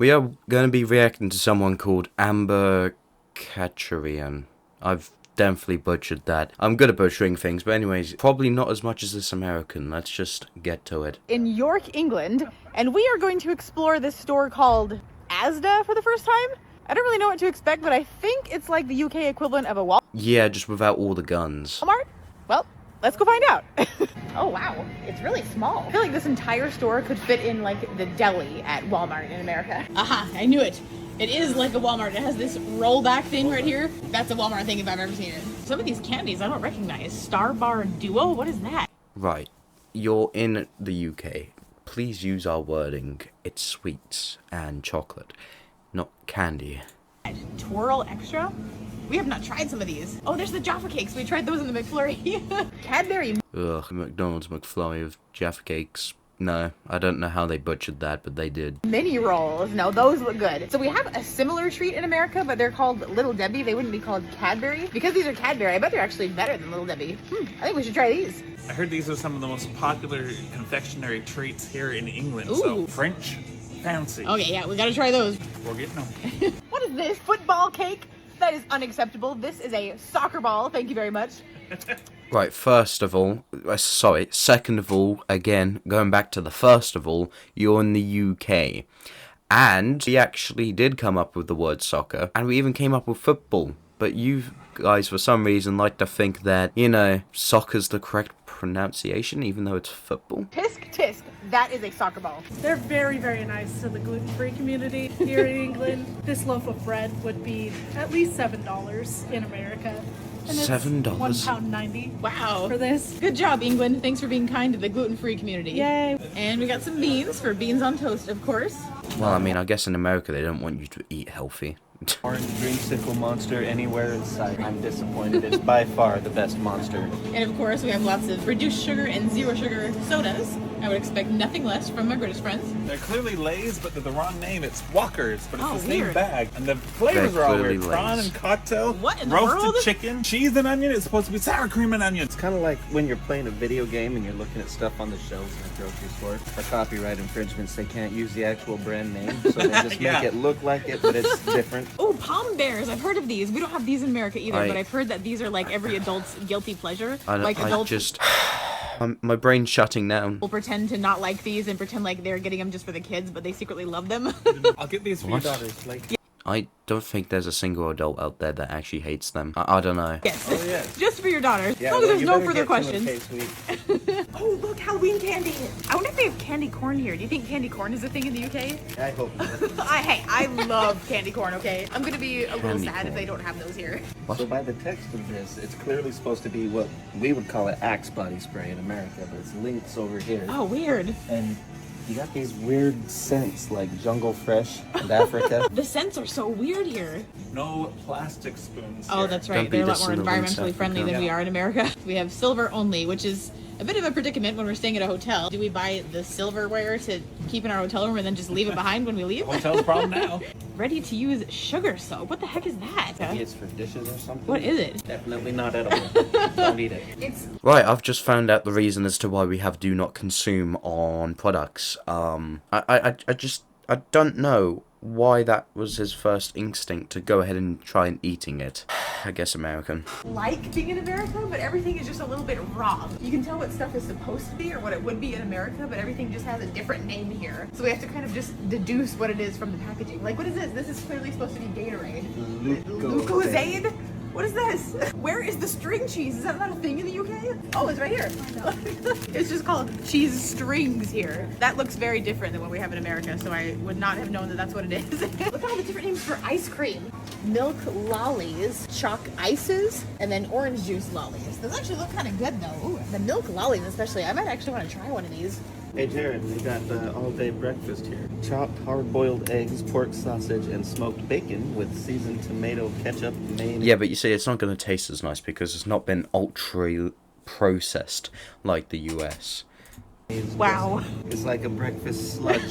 We are going to be reacting to someone called Amber Kacharian. I've definitely butchered that. I'm good at butchering things, but anyways, probably not as much as this American. Let's just get to it. In York, England, and we are going to explore this store called Asda for the first time. I don't really know what to expect, but I think it's like the UK equivalent of a Walmart. Yeah, just without all the guns. Well, let's go find out. Oh wow, it's really small. I feel like this entire store could fit in like the deli at Walmart in America. Aha, I knew it. It is like a Walmart. It has this rollback thing right here. That's a Walmart thing if I've ever seen it. Some of these candies I don't recognize. Star Bar Duo, what is that? Right, you're in the UK. Please use our wording. It's sweets and chocolate, not candy. Twirl Extra? We have not tried some of these. Oh, there's the Jaffa Cakes. We tried those in the McFlurry. Cadbury. Ugh, McDonald's McFlurry of Jaffa Cakes. No, I don't know how they butchered that, but they did. Mini rolls. No, those look good. So we have a similar treat in America, but they're called Little Debbie. They wouldn't be called Cadbury. Because these are Cadbury, I bet they're actually better than Little Debbie. I think we should try these. I heard these are some of the most popular confectionery treats here in England. Ooh. So French fancy. Okay, yeah, we gotta try those. We're getting them. What is this? Football cake? That is unacceptable. This is a soccer ball. Thank you very much. Right, first of all, second of all, again, going back to the first of all, you're in the UK. And we actually did come up with the word soccer, and we even came up with football. But you guys, for some reason, like to think that, you know, soccer's the correct pronunciation, even though it's football. Tisk tisk. That is a soccer ball. They're very, very nice to the gluten-free community here in England. This loaf of bread would be at least $7 in America. And it's $7? £1.90. Wow. For this. Good job, England. Thanks for being kind to the gluten-free community. Yay. And we got some beans for beans on toast, of course. Well, I mean, I guess in America they don't want you to eat healthy. Orange dreamsicle monster anywhere in sight. I'm disappointed. It's by far the best monster. And of course, we have lots of reduced sugar and zero sugar sodas. I would expect nothing less from my British friends. They're clearly Lay's, but they're the wrong name. It's Walker's, but it's Oh, the same weird. bag. And the flavors They're are all clearly weird. Prawn Lay's. and cocktail. What in the roasted world? chicken, cheese and onion. It's supposed to be sour cream and onion. It's kind of like when you're playing a video game and you're looking at stuff on the shelves in a grocery store. For copyright infringements, they can't use the actual brand name, so they just Yeah. make it look like it, but it's different. Oh, palm bears. I've heard of these. We don't have these in America either, I- but I've heard that these are like every adult's guilty pleasure. I Adults just... my brain's shutting down. will pretend to not like these and pretend like they're getting them just for the kids, but they secretly love them. I'll get these for What? your daughters. Like, I don't think there's a single adult out there that actually hates them. I don't know. Yes. Oh, yeah. Just for your daughters. Yeah, as long well, as there's you no better further get some in questions. case we- Oh, look, Halloween candy. I wonder if they have candy corn here. Do you think candy corn is a thing in the UK? I hope not. I love candy corn, okay? I'm gonna be a little Candy sad if corn. they don't have those here. So by the text of this, it's clearly supposed to be what we would call it Axe body spray in America, but it's Lynx over here. Oh, weird. And you got these weird scents like Jungle Fresh and Africa. The scents are so weird here. no plastic spoons. Oh, here. that's Don't right. be They're a lot more dissonant in environmentally South friendly than Africa. we are in America. We have silver only, which is a bit of a predicament when we're staying at a hotel. Do we buy the silverware to keep in our hotel room and then just leave it behind when we leave? Hotel's problem now. Ready to use sugar soap. What the heck is that? Maybe it's for dishes or something. What is it? Definitely not edible. Don't eat it. It's Right, I've just found out the reason as to why we have do not consume on products. I don't know why that was his first instinct to go ahead and try and eating it. I guess American. Like being in America, but everything is just a little bit wrong. You can tell what stuff is supposed to be or what it would be in America, but everything just has a different name here. So we have to kind of just deduce what it is from the packaging. Like, what is this? This is clearly supposed to be Gatorade. Lucozade? What is this? Where is the string cheese? Is that not a thing in the UK? Oh, it's right here. It's just called cheese strings here. That looks very different than what we have in America, so I would not have known that that's what it is. Look at all the different names for ice cream. Milk lollies, chalk ices, and then orange juice lollies. Those actually look kind of good though. Ooh, the milk lollies especially. I might actually want to try one of these. Hey Jared, we got all-day breakfast here. Chopped hard-boiled eggs, pork sausage, and smoked bacon with seasoned tomato ketchup, mayonnaise. Yeah, but you see, it's not going to taste as nice because it's not been ultra processed like the US. wow. It's like a breakfast sludge.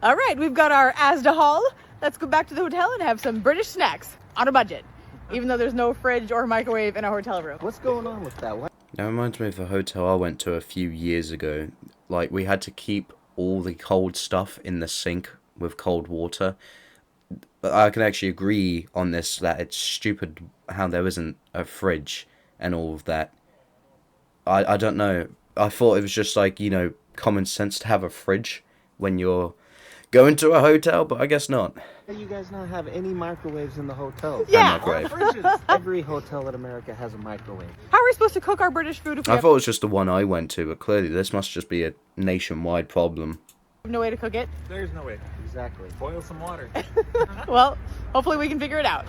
All right, we've got our Asda haul. Let's go back to the hotel and have some British snacks on a budget, even though there's no fridge or microwave in our hotel room. What's going on with that? What? That reminds me of a hotel I went to a few years ago. Like, we had to keep all the cold stuff in the sink with cold water. But I can actually agree on this, that it's stupid how there isn't a fridge and all of that. I don't know. I thought it was just like, common sense to have a fridge when you're going to a hotel, but I guess not. You guys not have any microwaves in the hotel? Yeah. Microwave. Fridges. Every hotel in America has a microwave. How are we supposed to cook our British food if we I have thought it was just the one I went to, but clearly this must just be a nationwide problem. no way to cook it? There's no way. Exactly. Boil some water. Well, hopefully we can figure it out.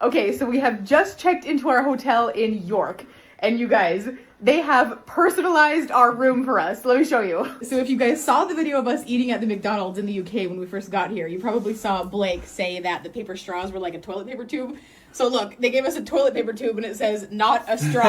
Okay, so we have just checked into our hotel in York, and you guys, they have personalized our room for us. Let me show you. So if you guys saw the video of us eating at the McDonald's in the UK when we first got here, you probably saw Blake say that the paper straws were like a toilet paper tube. So look, they gave us a toilet paper tube and it says, not a straw.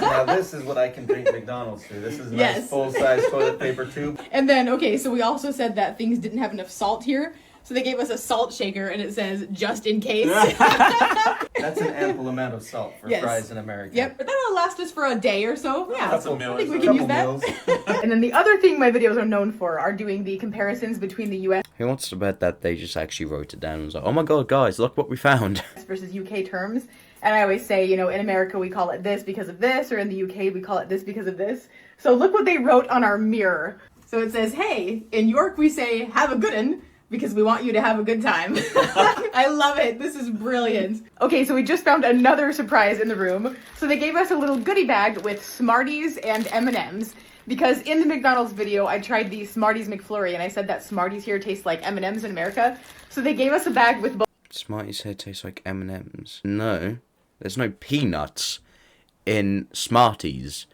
Now this is what I can drink McDonald's through. This is a Yes. nice full-size toilet paper tube. And then, okay, so we also said that things didn't have enough salt here. So they gave us a salt shaker and it says, just in case. That's an ample amount of salt for Yes. fries in America. Yep, but that'll last us for a day or so. Yeah, That's a so meal I think or we so. can use Couple that. meals. And then the other thing my videos are known for are doing the comparisons between the US Who wants to bet that they just actually wrote it down and was like, oh my god, guys, look what we found. versus UK terms. And I always say, in America we call it this because of this, or in the UK we call it this because of this. So look what they wrote on our mirror. So it says, hey, in York we say, have a good'un, because we want you to have a good time. I love it. This is brilliant. Okay, so we just found another surprise in the room. So they gave us a little goodie bag with Smarties and M&Ms. Because in the McDonald's video, I tried the Smarties McFlurry, and I said that Smarties here taste like M&Ms in America. So they gave us a bag with both. Smarties here tastes like M&M's. No, there's no peanuts in Smarties.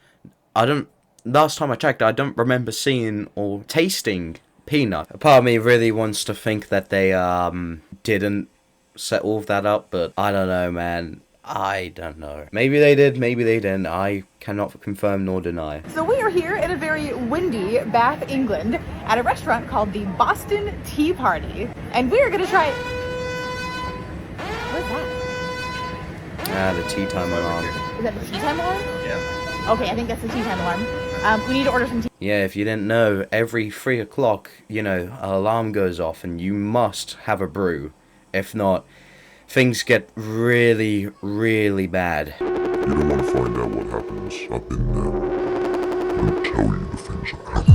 Last time I checked, I don't remember seeing or tasting peanut. A part of me really wants to think that they didn't set all of that up, but I don't know, man. I don't know. Maybe they did, maybe they didn't. I cannot confirm nor deny. So we are here in a very windy Bath, England, at a restaurant called the Boston Tea Party, and we are gonna try. What's that? The tea time alarm. Is that the tea time alarm? Yeah. Okay, I think that's the tea time alarm. We need to order some tea. Yeah, if you didn't know, every 3 o'clock, an alarm goes off and you must have a brew. If not, things get really, really bad. You don't want to find out what happens up in there. I'll tell you the things that happen.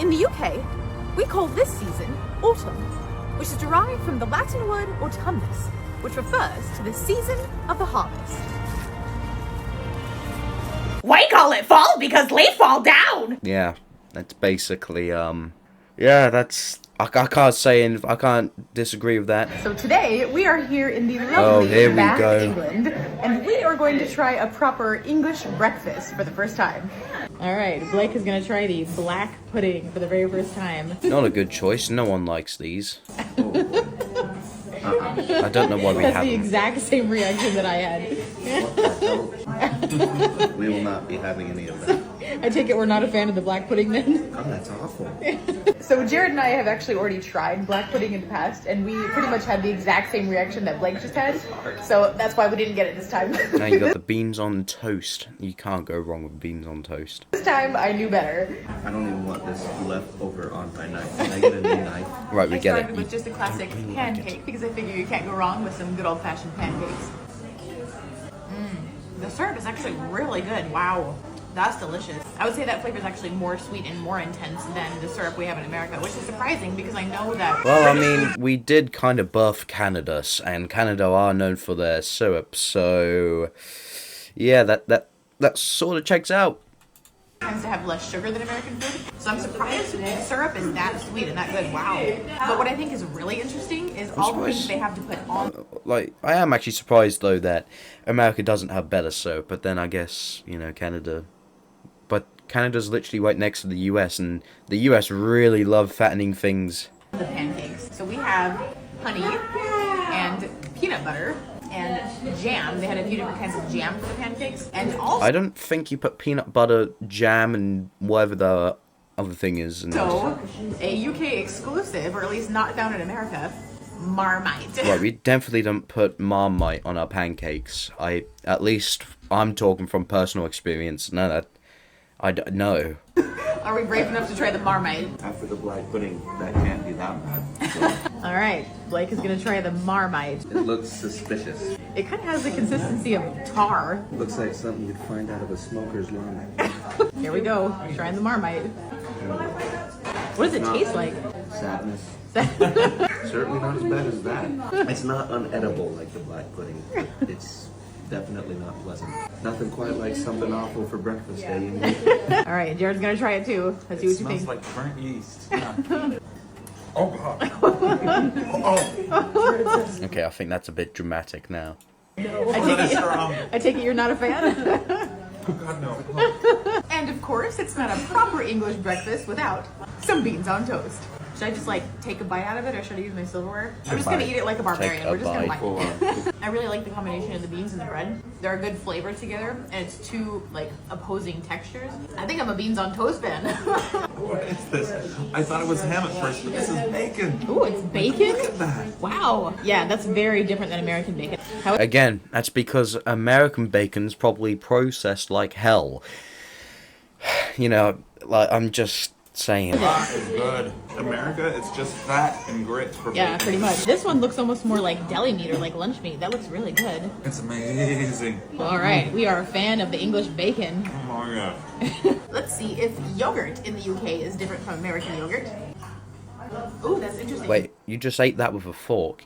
In the UK, we call this season autumn, which is derived from the Latin word autumnus, which refers to the season of the harvest. We call it fall because leaves fall down! Yeah, that's basically, that's... I can't disagree with that. So today, we are here in the lovely here we Bath, go. England, and we are going to try a proper English breakfast for the first time. All right, Blake is going to try the black pudding for the very first time. Not a good choice. No one likes these. I don't know why we That's have the them. exact same reaction that I had. We will not be having any of that. I take it we're not a fan of the black pudding then? Oh, that's awful. So Jared and I have actually already tried black pudding in the past, and we pretty much had the exact same reaction that Blake just had. So that's why we didn't get it this time. Now you got the beans on toast. You can't go wrong with beans on toast. This time I knew better. I don't even want this left over on my knife. Can I get a new knife? Right, we I get started it. with just a classic pancake because I figure you can't go wrong with some good old-fashioned pancakes. The syrup is actually really good. Wow. That's delicious. I would say that flavor is actually more sweet and more intense than the syrup we have in America, which is surprising because I know that... Well, I mean, we did kind of birth Canada, and Canada are known for their syrup, so... Yeah, that sort of checks out. Tends to have less sugar than American food, so I'm surprised the syrup is that sweet and that good. Wow. But what I think is really interesting is all the things they have to put on. Like, I am actually surprised, though, that America doesn't have better syrup, but then I guess, Canada... But Canada's literally right next to the US, and the US really love fattening things. The pancakes. So we have honey and peanut butter and jam. They had a few different kinds of jam for the pancakes. And also... I don't think you put peanut butter, jam, and whatever the other thing is. And So, a UK exclusive, or at least not found in America, Marmite. Right, we definitely don't put Marmite on our pancakes. At least I'm talking from personal experience. No, I don't know. Are we brave enough to try the Marmite? After the black pudding, that can't be that bad. All right, Blake is gonna try the Marmite. It looks suspicious. It kind of has the consistency of tar. Looks like something you'd find out of a smoker's lawn. Here we go, trying the Marmite. What does it taste like? Sadness. Certainly not as bad as that. It's not unedible like the black pudding. It's definitely not pleasant. Nothing quite like something awful for breakfast, eh? You know? All right, Jared's gonna try it too. Let's see what you Smells think. like burnt yeast. Yeah. Oh god. Oh. Okay, I think that's a bit dramatic now. That is strong. I take it you're not a fan? Oh god, no. And of course, it's not a proper English breakfast without some beans on toast. Should I just like take a bite out of it, or should I use my silverware? I'm just gonna eat it like a barbarian. a We're just gonna bite. bite. I really like the combination of the beans and the bread. They're a good flavor together, and it's two like opposing textures. I think I'm a beans on toast fan. What is this? I thought it was ham at first, but this is bacon. Ooh, it's bacon? Look at that. Wow. Yeah, that's very different than American bacon. How Again, that's because American bacon's probably processed like hell. You know, like, I'm just saying. That is good. America, it's just fat and grit for Yeah, bacon. pretty much. This one looks almost more like deli meat or like lunch meat. That looks really good. It's amazing. All right, we are a fan of the English bacon. Oh my god. Let's see if yogurt in the UK is different from American yogurt. Ooh, that's interesting. Wait, you just ate that with a fork?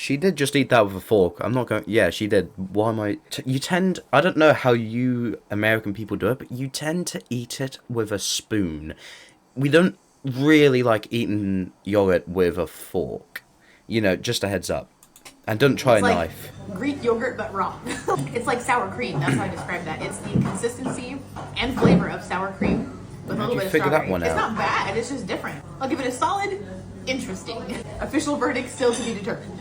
She did just eat that with a fork. I'm not going. Yeah, she did. Why am I? You tend. I don't know how you American people do it, but you tend to eat it with a spoon. We don't really like eating yogurt with a fork. You know, just a heads up. And don't try a It's like knife. Greek yogurt, but wrong. It's like sour cream. That's how I describe that. It's the consistency and flavor of sour cream with a little you bit of figure that strawberry. one It's out? not bad. It's just different. I'll give it a solid interesting. Official verdict still to be determined.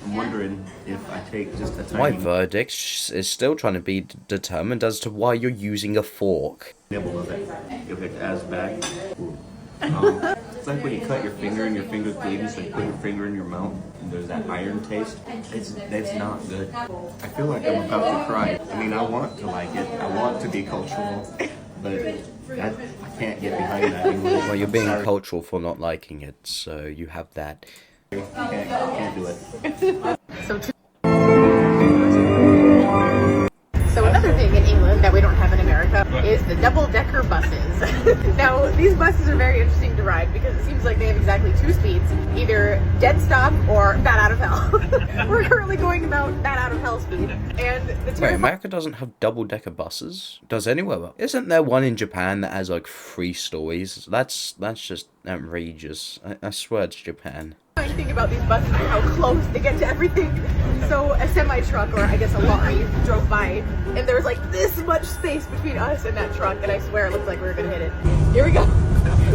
I'm wondering if I take just a My tiny verdict is still trying to be determined as to why you're using a fork. nibble of it, if it's as bad. Ooh. It's like when you cut your finger and your finger's bleeding, so you put your finger in your mouth and there's that iron taste. It's not good. I feel like I'm about to cry. I mean, I want to like it. I want to be cultural, but I can't get behind that anymore. Well, you're being Sorry. cultural for not liking it, so you have that. Can't do it. So another thing in England that we don't have in America is the double-decker buses. Now, these buses are very interesting to ride because it seems like they have exactly two speeds, either dead stop or bat out of hell. We're currently going about bat out of hell speed, and the Wait, terrifying America doesn't have double-decker buses? Does anywhere? Isn't there one in Japan that has like 3 stories? That's just outrageous. I swear it's Japan. thing about these buses is how close they get to everything. So a semi-truck, or I guess a lorry, drove by, and there was like this much space between us and that truck, and I swear it looked like we were gonna hit it. Here we go.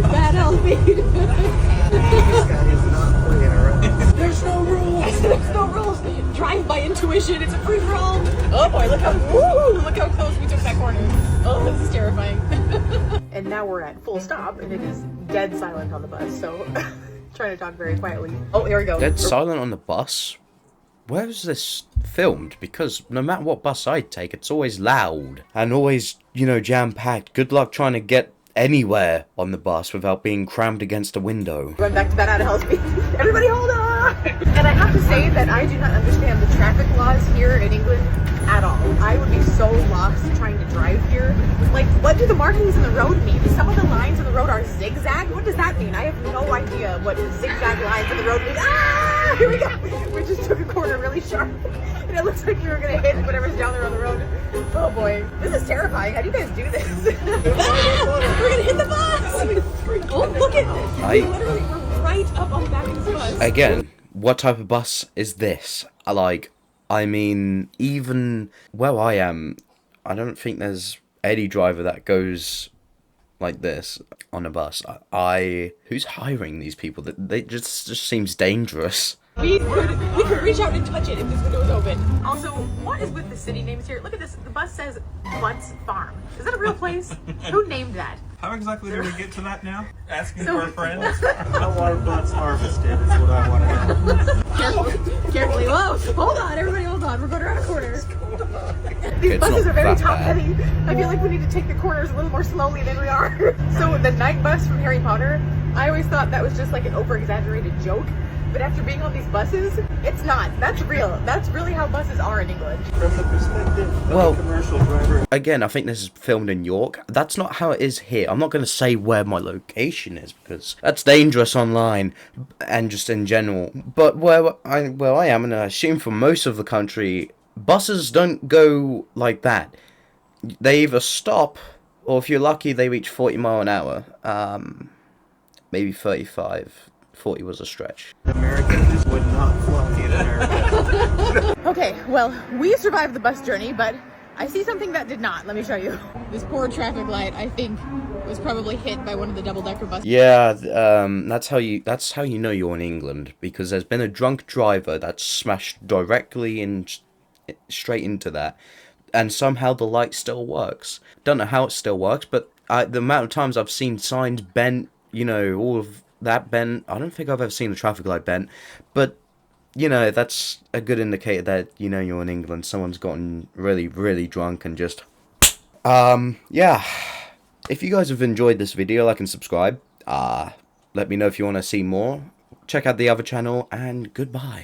Bad L speed. This guy is not playing around. There's no rules. There's no rules. Drive by intuition. It's a free for all. Oh boy, look how close we took that corner. Oh, this is terrifying. And now we're at full stop, and it is dead silent on the bus. So trying to talk very quietly. Oh, here we go. Dead silent on the bus? Where is this filmed? Because no matter what bus I take, it's always loud and always, you know, jam-packed. Good luck trying to get anywhere on the bus without being crammed against a window. Going back to that out of hell speed. Everybody hold on! And I have to say that I do not understand the traffic laws here in England at all. I would be so lost trying to drive here. Like, what do the markings in the road mean? Some of the lines in the road are zigzag? What does that mean? I have no idea what zigzag lines in the road mean. Ah! Here we go! We just took a corner really sharp. And it looks like we were gonna hit whatever's down there on the road. Oh boy. This is terrifying. How do you guys do this? We're gonna hit the bus! Oh, look at I- literally, we're right up on the back of this bus. Again, what type of bus is this? I mean, even where I am, I don't think there's any driver that goes like this on a bus. Who's hiring these people? They just seems dangerous. We could reach out and touch it if this window was open. Also, what is with the city names here? Look at this. The bus says Butts Farm. Is that a real place? Who named that? How exactly did we get to that now? Asking So- for a friend? How are butts harvested is what I want to know. Carefully. Whoa, hold on, everybody hold on. We're going around a corner. These It's buses not are very that top bad. heavy. I feel like we need to take the corners a little more slowly than we are. So the night bus from Harry Potter, I always thought that was just like an over-exaggerated joke. But after being on these buses, it's not. That's real. That's really how buses are in England. From the perspective of Well- a commercial driver, Again, I think this is filmed in York. That's not how it is here. I'm not going to say where my location is because that's dangerous online and just in general. But where I am, and I assume for most of the country, buses don't go like that. They either stop, or if you're lucky, they reach 40 mile an hour. Maybe 35. 40 was a stretch. Americans would not fly in America. Okay, well, we survived the bus journey, but I see something that did not. Let me show you. This poor traffic light, I think, was probably hit by one of the double-decker buses. Yeah, that's how you know you're in England, because there's been a drunk driver that smashed directly in straight into that, and somehow the light still works. Don't know how it still works, but the amount of times I've seen signs bent, you know, all of that bent. I don't think I've ever seen a traffic light bent, but you know, that's a good indicator that, you know, you're in England. Someone's gotten really, really drunk and just... yeah. If you guys have enjoyed this video, like and subscribe. Let me know if you want to see more. Check out the other channel, and goodbye.